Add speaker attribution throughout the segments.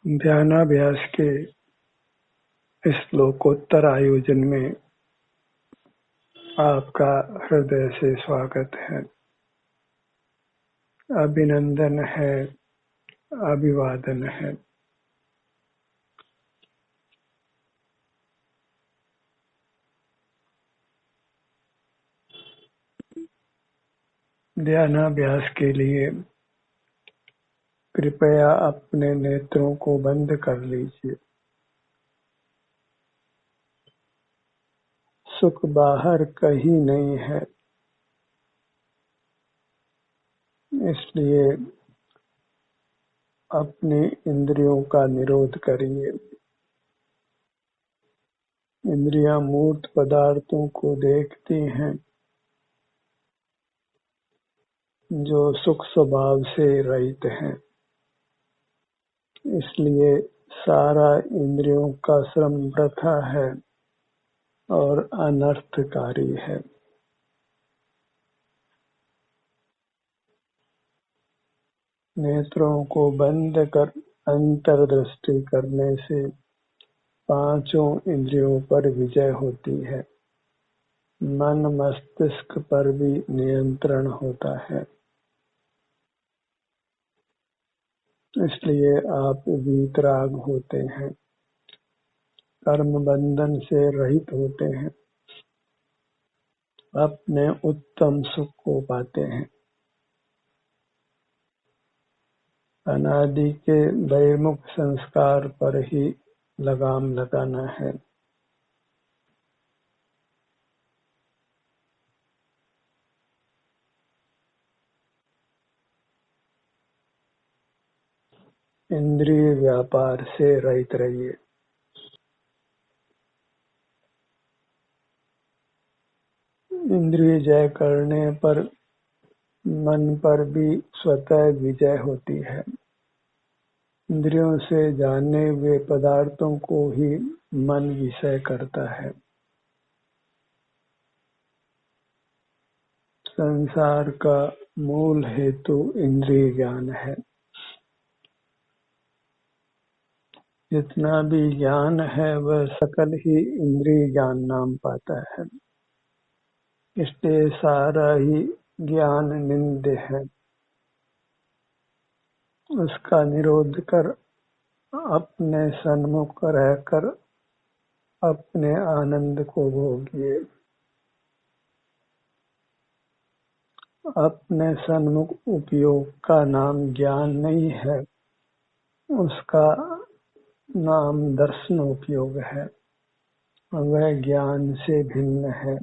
Speaker 1: ध्यानाभ्यास के इस श्लोकोत्तर आयोजन में आपका हृदय से स्वागत है, अभिनंदन है, अभिवादन है। ध्यानाभ्यास के लिए कृपया अपने नेत्रों को बंद कर लीजिए। सुख बाहर कहीं नहीं है, इसलिए अपनी इंद्रियों का निरोध करिए। इंद्रियां मूर्त पदार्थों को देखती हैं जो सुख स्वभाव से रहित हैं, इसलिए सारा इंद्रियों का श्रम वृथा है और अनर्थकारी है। नेत्रों को बंद कर अंतर्दृष्टि करने से पांचों इंद्रियों पर विजय होती है, मन मस्तिष्क पर भी नियंत्रण होता है, इसलिए आप वीतराग होते हैं, कर्म बंधन से रहित होते हैं, अपने उत्तम सुख को पाते हैं। अनादि के बहिर्मुख संस्कार पर ही लगाम लगाना है। इंद्रिय व्यापार से रहित रहिए। इंद्रिय जय करने पर मन पर भी स्वतः विजय होती है। इंद्रियों से जाने हुए पदार्थों को ही मन विषय करता है। संसार का मूल हेतु इंद्रिय ज्ञान है। जितना भी ज्ञान है वह सकल ही इंद्रिय ज्ञान नाम पाता है, इसलिए सारा ही ज्ञान निंद्य है। उसका निरोध कर अपने सन्मुख रहकर अपने आनंद को भोगिए। अपने सन्मुख उपयोग का नाम ज्ञान नहीं है, उसका नाम दर्शन उपयोग है। वह ज्ञान से भिन्न है,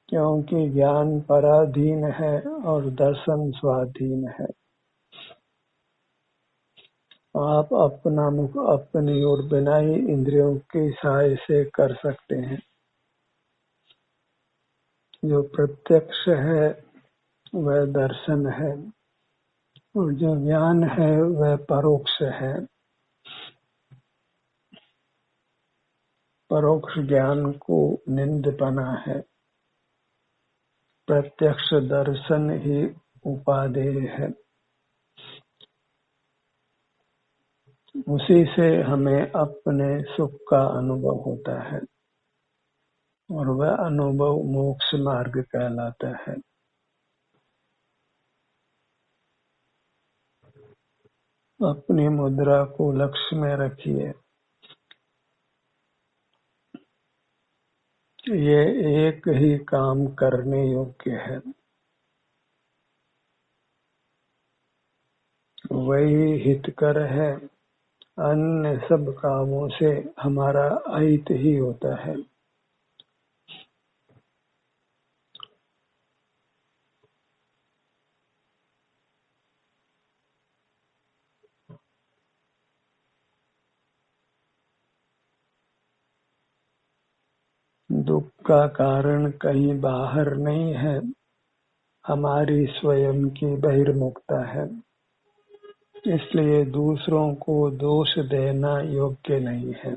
Speaker 1: क्योंकि ज्ञान पराधीन है और दर्शन स्वाधीन है। आप अपना मुख अपनी ओर बिना ही इंद्रियों के सहाय से कर सकते हैं। जो प्रत्यक्ष है वह दर्शन है और जो ज्ञान है वह परोक्ष है। परोक्ष ज्ञान को निंदपना है, प्रत्यक्ष दर्शन ही उपादेय है। उसी से हमें अपने सुख का अनुभव होता है और वह अनुभव मोक्ष मार्ग कहलाता है। अपनी मुद्रा को लक्ष्य में रखिए। ये एक ही काम करने योग्य है, वही हितकर है। अन्य सब कामों से हमारा अहित ही होता है। दुख का कारण कहीं बाहर नहीं है, हमारी स्वयं की बहिर्मुखता है। इसलिए दूसरों को दोष देना योग्य नहीं है।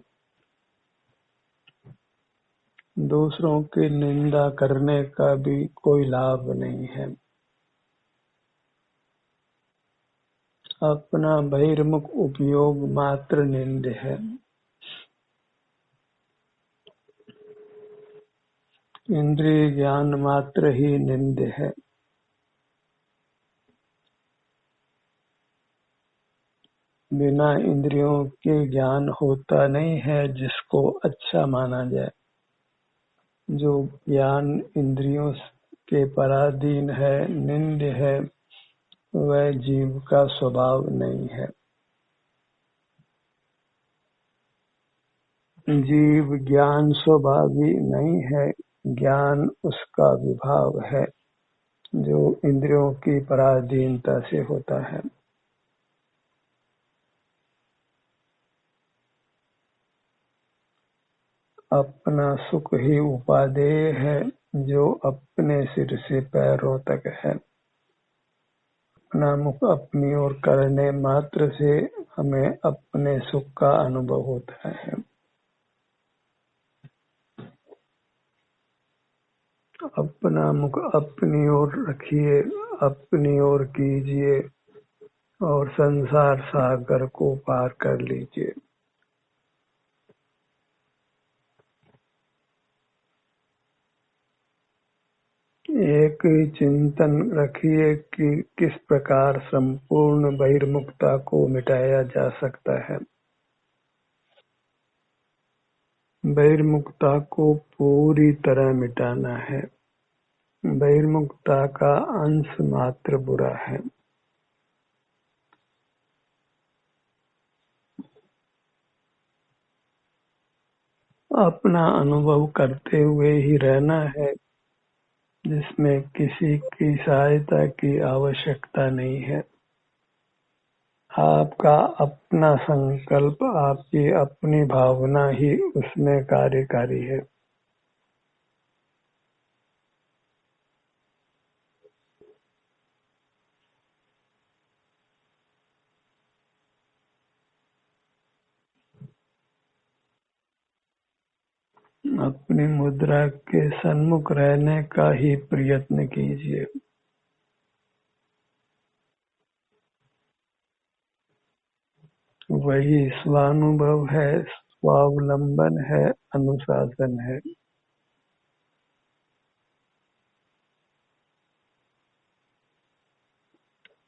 Speaker 1: दूसरों की निंदा करने का भी कोई लाभ नहीं है। अपना बहिर्मुख उपयोग मात्र निंद्य है। इंद्रिय ज्ञान मात्र ही निंद्य है। बिना इंद्रियों के ज्ञान होता नहीं है जिसको अच्छा माना जाए। जो ज्ञान इंद्रियों के पराधीन है, निंद्य है, वह जीव का स्वभाव नहीं है। जीव ज्ञान स्वभावी नहीं है, ज्ञान उसका विभाव है जो इंद्रियों की पराधीनता से होता है। अपना सुख ही उपादेय है जो अपने सिर से पैरों तक है। अपना मुख अपनी ओर करने मात्र से हमें अपने सुख का अनुभव होता है। अपना मुख अपनी ओर रखिए, अपनी ओर कीजिए और संसार सागर को पार कर लीजिए। एक ही चिंतन रखिए कि किस प्रकार संपूर्ण बहिर्मुखता को मिटाया जा सकता है। बहिर्मुखता को पूरी तरह मिटाना है। बहिर्मुखता का अंश मात्र बुरा है। अपना अनुभव करते हुए ही रहना है जिसमें किसी की सहायता की आवश्यकता नहीं है। आपका अपना संकल्प, आपकी अपनी भावना ही उसमें कार्यकारी है। अपनी मुद्रा के सन्मुख रहने का ही प्रयत्न कीजिए। वही स्वानुभव है, स्वावलंबन है, अनुशासन है।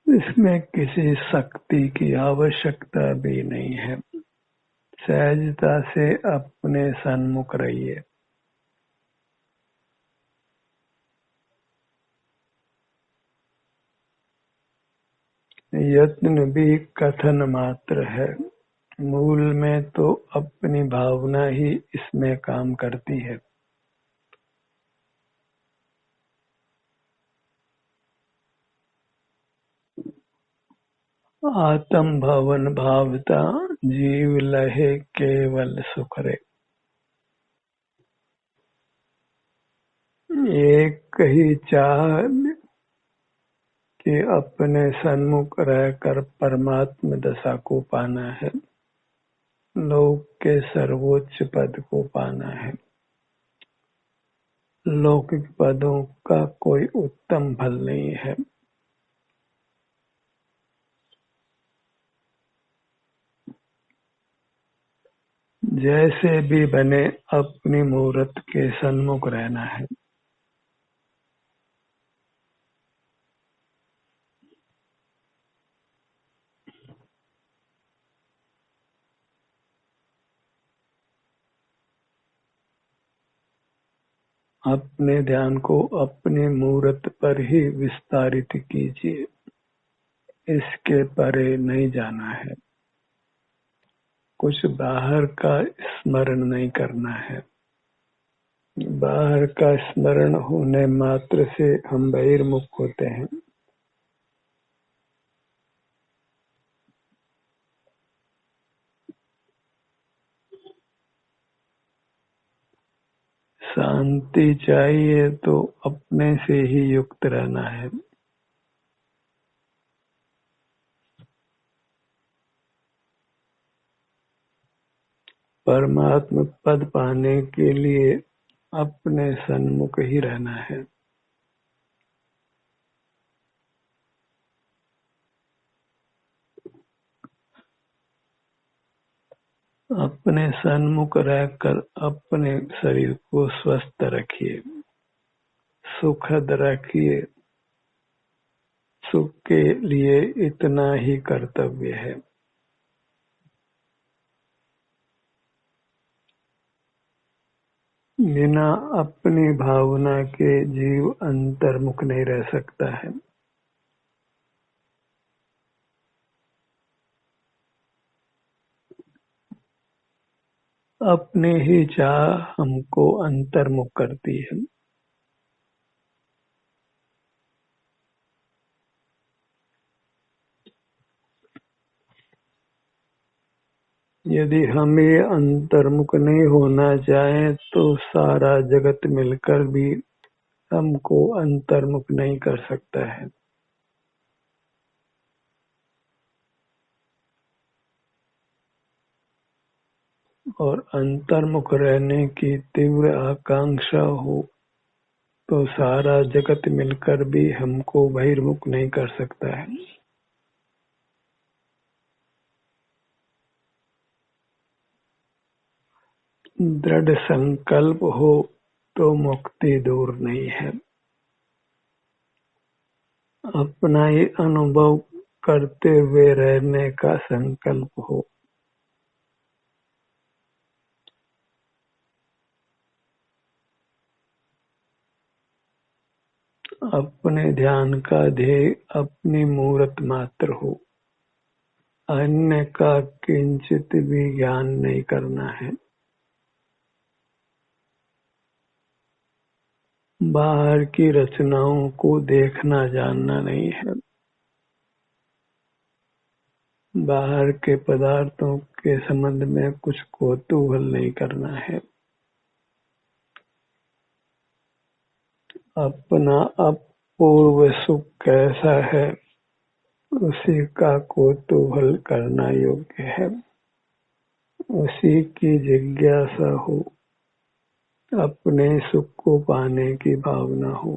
Speaker 1: इसमें किसी शक्ति की आवश्यकता भी नहीं है। सहजता से अपने सन्मुख रहिए। यत्न भी कथन मात्र है। मूल में तो अपनी भावना ही इसमें काम करती है। आत्म भवन भावता जीव लहे केवल सुख रे। एक ही चाह कि अपने सन्मुख रहकर परमात्म दशा को पाना है, लोक के सर्वोच्च पद को पाना है। लौकिक पदों का कोई उत्तम फल नहीं है। जैसे भी बने अपनी मूर्त के सन्मुख रहना है। अपने ध्यान को अपनी मूर्त पर ही विस्तारित कीजिए। इसके परे नहीं जाना है। कुछ बाहर का स्मरण नहीं करना है। बाहर का स्मरण होने मात्र से हम बहिर्मुख होते हैं। शांति चाहिए तो अपने से ही युक्त रहना है। परमात्म पद पाने के लिए अपने सन्मुख ही रहना है। अपने सन्मुख रहकर अपने शरीर को स्वस्थ रखिए, सुखद रखिए। सुख के लिए इतना ही कर्तव्य है। बिना अपनी भावना के जीव अंतर्मुख नहीं रह सकता है। अपने ही चाह हमको अंतर्मुख करती है। यदि हम ये अंतर्मुख नहीं होना चाहें तो सारा जगत मिलकर भी हमको अंतर्मुख नहीं कर सकता है। और अंतर्मुख रहने की तीव्र आकांक्षा हो तो सारा जगत मिलकर भी हमको बहिर्मुख नहीं कर सकता है। दृढ़ संकल्प हो तो मुक्ति दूर नहीं है। अपना ही अनुभव करते हुए रहने का संकल्प हो। अपने ध्यान का ध्येय अपनी मूर्त मात्र हो। अन्य का किंचित भी ज्ञान नहीं करना है। बाहर की रचनाओं को देखना जानना नहीं है। बाहर के पदार्थों के संबंध में कुछ कौतूहल नहीं करना है। अपना अपूर्व सुख कैसा है उसी का कौतूहल करना योग्य है। उसी की जिज्ञासा हो। अपने सुख को पाने की भावना हो।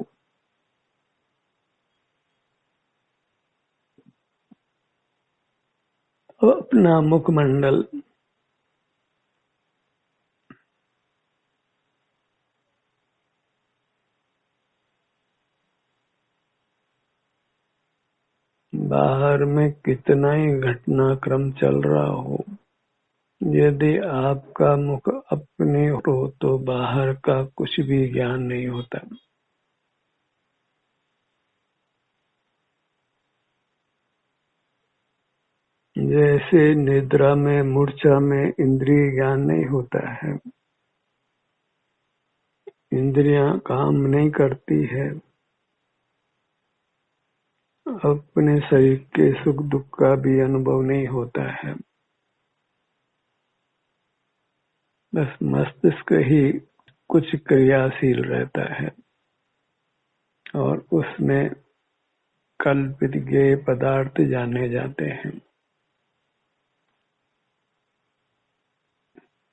Speaker 1: अपना मुखमंडल बाहर में कितना ही घटनाक्रम चल रहा हो, यदि आपका मुख अपने हो तो बाहर का कुछ भी ज्ञान नहीं होता। जैसे निद्रा में मूर्छा में इंद्रिय ज्ञान नहीं होता है, इंद्रियां काम नहीं करती है, अपने शरीर के सुख दुख का भी अनुभव नहीं होता है। बस मस्तिष्क ही कुछ क्रियाशील रहता है और उसमें कल्पित ज्ञेय पदार्थ जाने जाते हैं।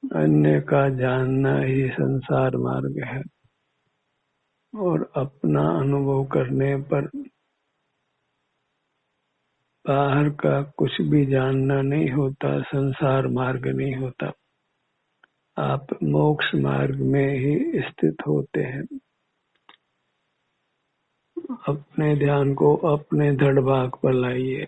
Speaker 1: अन्य का जानना ही संसार मार्ग है और अपना अनुभव करने पर बाहर का कुछ भी जानना नहीं होता, संसार मार्ग नहीं होता। आप मोक्ष मार्ग में ही स्थित होते हैं। अपने ध्यान को अपने धड़ भाग पर लाइए।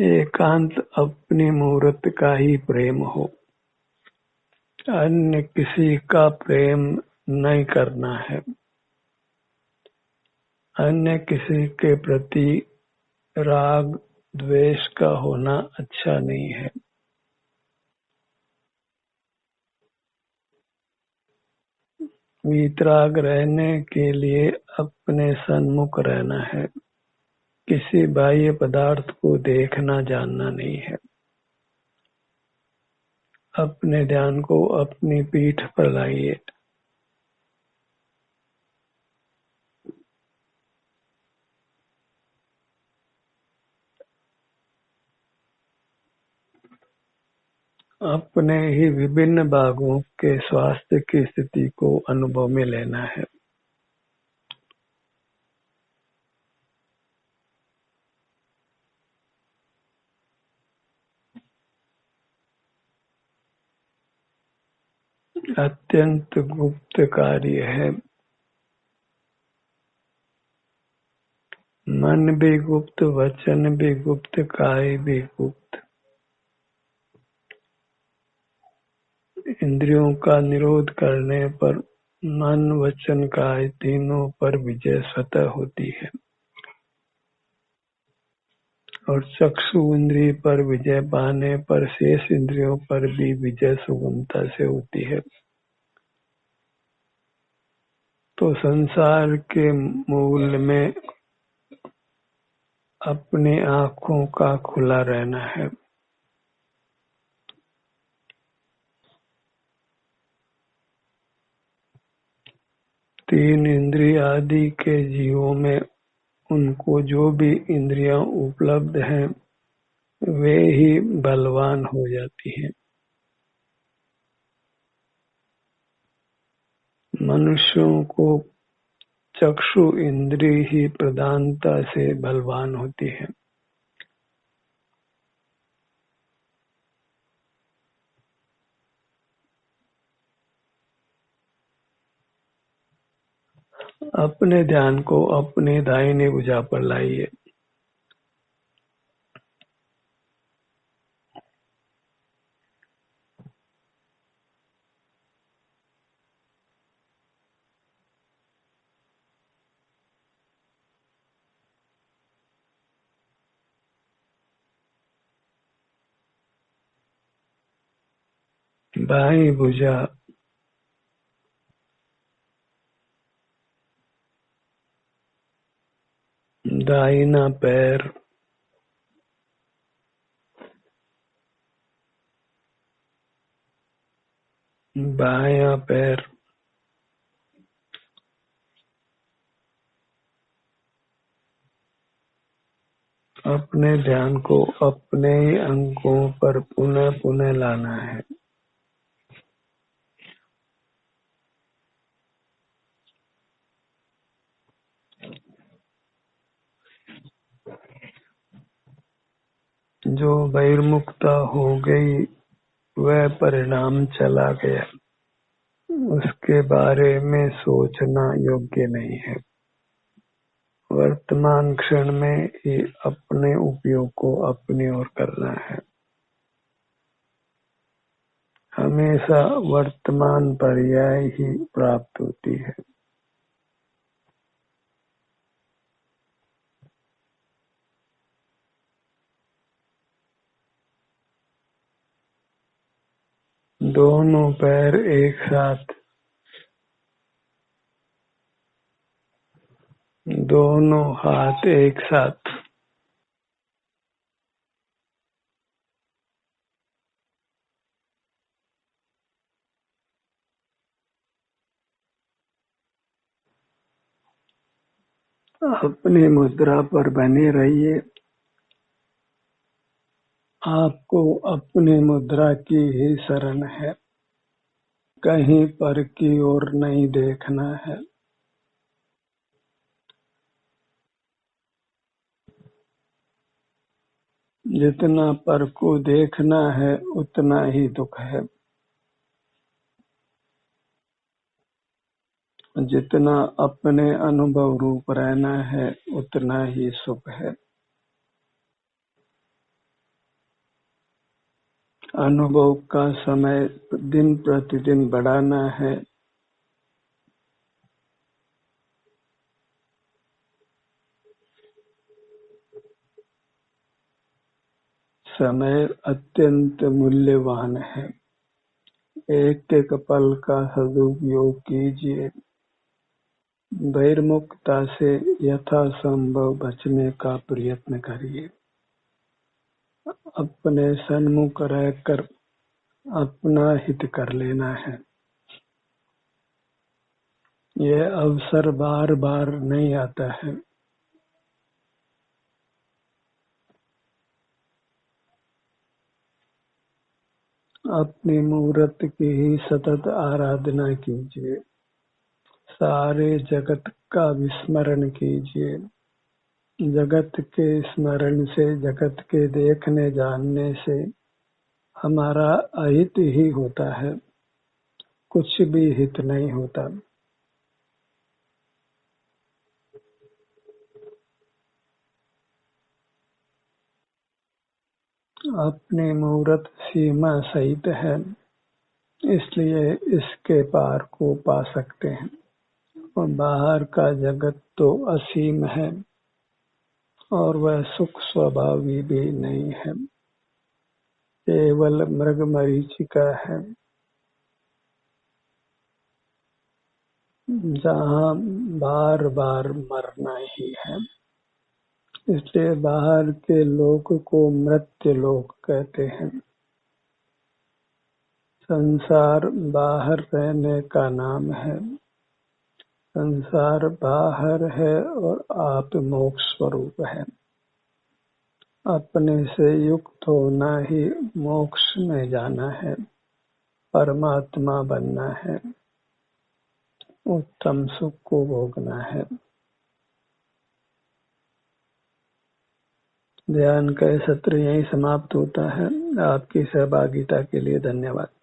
Speaker 1: एकांत अपनी मूर्त का ही प्रेम हो। अन्य किसी का प्रेम नहीं करना है। अन्य किसी के प्रति राग द्वेष का होना अच्छा नहीं है। वीतराग रहने के लिए अपने सन्मुख रहना है। किसी बाह्य पदार्थ को देखना जानना नहीं है। अपने ध्यान को अपनी पीठ पर लाइए। अपने ही विभिन्न भागों के स्वास्थ्य की स्थिति को अनुभव में लेना है। अत्यंत गुप्त कार्य है। मन भी गुप्त, वचन भी गुप्त, काया भी गुप्त। इंद्रियों का निरोध करने पर मन, वचन, काया तीनों पर विजय स्वतः होती है और चक्षु इंद्रिय पर विजय पाने पर शेष इंद्रियों पर भी विजय सुगमता से होती है। तो संसार के मूल में अपनी आँखों का खुला रहना है। तीन इंद्रिय आदि के जीवों में उनको जो भी इंद्रियां उपलब्ध हैं वे ही बलवान हो जाती हैं। मनुष्यों को चक्षु इंद्रिय ही प्रधानता से बलवान होती है। अपने ध्यान को अपने दाहिने भुजा पर लाइए। बाईं भुजा दाहिना पैर बायां पैर अपने ध्यान को अपने ही अंगों पर पुनः पुनः लाना है। जो बहिर्मुखता हो गई वह परिणाम चला गया, उसके बारे में सोचना योग्य नहीं है। वर्तमान क्षण में ही अपने उपयोग को अपनी ओर करना है। हमेशा वर्तमान पर्याय ही प्राप्त होती है। दोनों पैर एक साथ, दोनों हाथ एक साथ। अपनी मुद्रा पर बने रहिए। आपको अपनी मुद्रा की ही शरण है, कहीं पर की ओर नहीं देखना है। जितना पर को देखना है उतना ही दुख है, जितना अपने अनुभव रूप रहना है उतना ही सुख है। अनुभव का समय दिन प्रतिदिन बढ़ाना है। समय अत्यंत मूल्यवान है। एक एक पल का सदुपयोग कीजिए। बहिर्मुखता से यथासंभव बचने का प्रयत्न करिए। अपने सन्मुख रहकर अपना हित कर लेना है। यह अवसर बार बार नहीं आता है। अपनी मूर्त की ही सतत आराधना कीजिए। सारे जगत का विस्मरण कीजिए। जगत के स्मरण से, जगत के देखने जानने से हमारा अहित ही होता है। कुछ भी हित नहीं होता। अपनी मूर्त सीमा सहित है, इसलिए इसके पार को पा सकते हैं। और बाहर का जगत तो असीम है और वह सुख स्वभावी भी नहीं है, केवल मृग मरीचिका है, जहाँ बार बार मरना ही है। इसलिए बाहर के लोक को मृत्यु लोक कहते हैं। संसार बाहर रहने का नाम है। संसार बाहर है और आप मोक्ष स्वरूप है। अपने से युक्त होना ही मोक्ष में जाना है, परमात्मा बनना है, उत्तम सुख को भोगना है। ध्यान का सत्र यहीं समाप्त होता है। आपकी सहभागिता के लिए धन्यवाद।